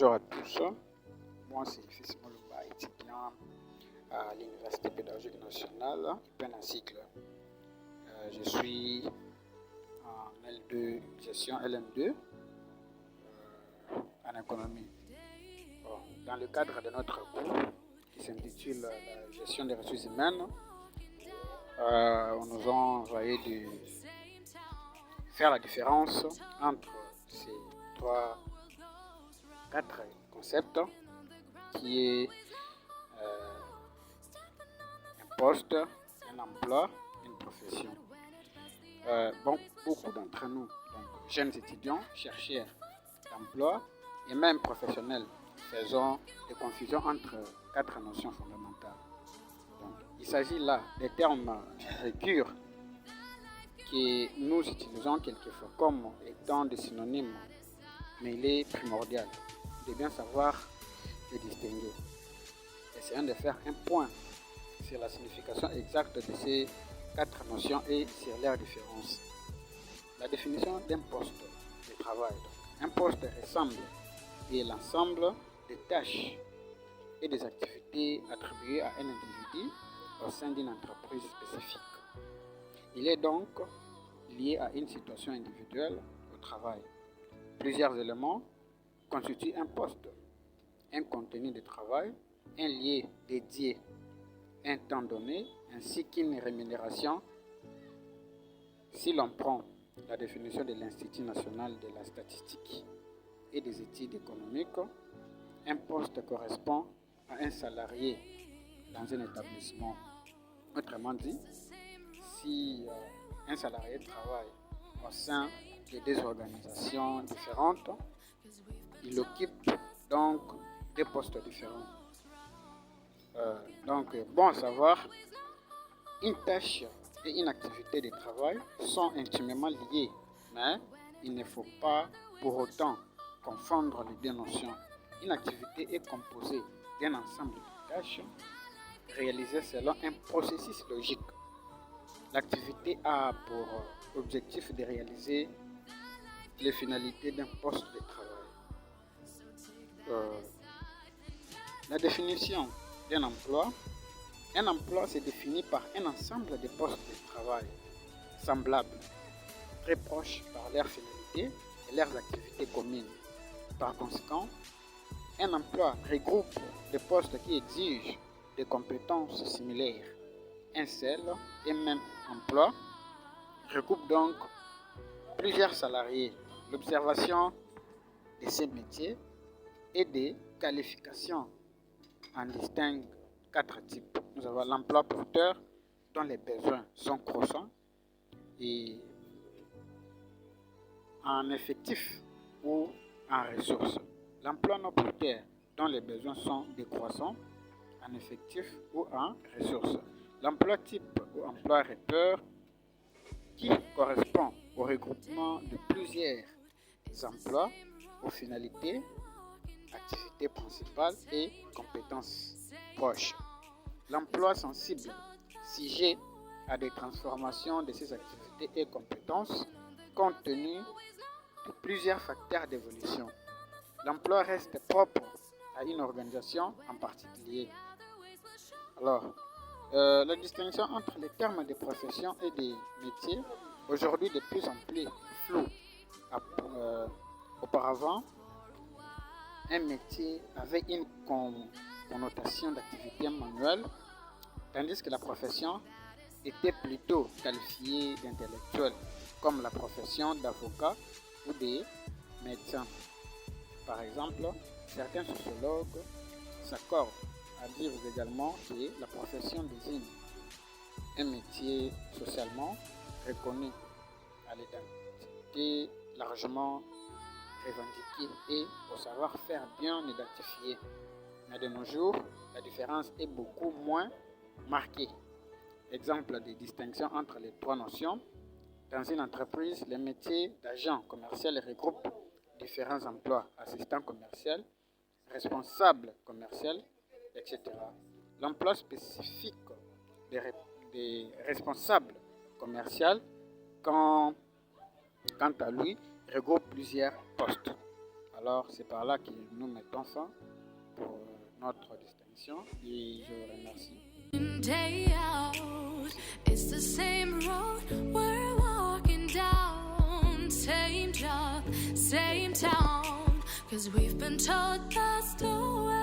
Bonjour à tous, moi c'est Fils Moluba, étudiant à l'Université pédagogique nationale, un cycle. Je suis en L2, gestion LM2 en économie. Bon, dans le cadre de notre cours qui s'intitule la gestion des ressources humaines, on nous a envoyé de faire la différence entre ces quatre concepts qui est un poste, un emploi, une profession. Beaucoup d'entre nous, donc, jeunes étudiants, chercheurs d'emploi et même professionnels, faisons des confusions entre quatre notions fondamentales. Donc, il s'agit là des termes récurrents que nous utilisons quelquefois comme étant des synonymes, mais il est primordial de bien savoir les distinguer. Essayons de faire un point sur la signification exacte de ces quatre notions et sur leurs différences. La définition d'un poste de travail. Un poste ressemble à l'ensemble des tâches et des activités attribuées à un individu au sein d'une entreprise spécifique. Il est donc lié à une situation individuelle au travail. Plusieurs éléments constituent un poste: un contenu de travail, un lieu dédié, un temps donné, ainsi qu'une rémunération. Si l'on prend la définition de l'Institut national de la statistique et des études économiques, un poste correspond à un salarié dans un établissement. Autrement dit, si un salarié travaille au sein de deux organisations différentes, il occupe donc des postes différents. Bon à savoir, une tâche et une activité de travail sont intimement liées, mais il ne faut pas pour autant confondre les deux notions. Une activité est composée d'un ensemble de tâches réalisées selon un processus logique. L'activité a pour objectif de réaliser les finalités d'un poste de travail. La définition d'un emploi. Un emploi se définit par un ensemble de postes de travail semblables, très proches par leurs finalités et leurs activités communes. Par conséquent, un emploi regroupe des postes qui exigent des compétences similaires. Un seul et même emploi regroupe donc plusieurs salariés. L'observation de ces métiers et des qualifications en distingue quatre types. Nous avons l'emploi porteur dont les besoins sont croissants et en effectif ou en ressources. L'emploi non porteur dont les besoins sont décroissants en effectif ou en ressources. L'emploi type ou emploi repère qui correspond au regroupement de plusieurs emplois aux finalités, activités principales et compétences proches. L'emploi sensible, sujet à des transformations de ces activités et compétences compte tenu de plusieurs facteurs d'évolution. L'emploi reste propre à une organisation en particulier. Alors, la distinction entre les termes de profession et des métiers, aujourd'hui de plus en plus floue. Auparavant, un métier avait une connotation d'activité manuelle, tandis que la profession était plutôt qualifiée d'intellectuelle, comme la profession d'avocat ou de médecin. Par exemple, certains sociologues s'accordent à dire également que la profession désigne un métier socialement reconnu, à l'identité largement revendiquée et au savoir-faire bien identifié. Mais de nos jours, la différence est beaucoup moins marquée. Exemple de distinction entre les trois notions. Dans une entreprise, les métiers d'agent commercial regroupent différents emplois: assistant commercial, responsable commercial, etc. L'emploi spécifique des responsables commerciaux, quant à lui, regroupe plusieurs postes. Alors c'est par là que nous mettons fin pour notre distinction et je vous remercie. Day out, it's the same road we're walking down, same job, same town, 'cause we've been told that's the way.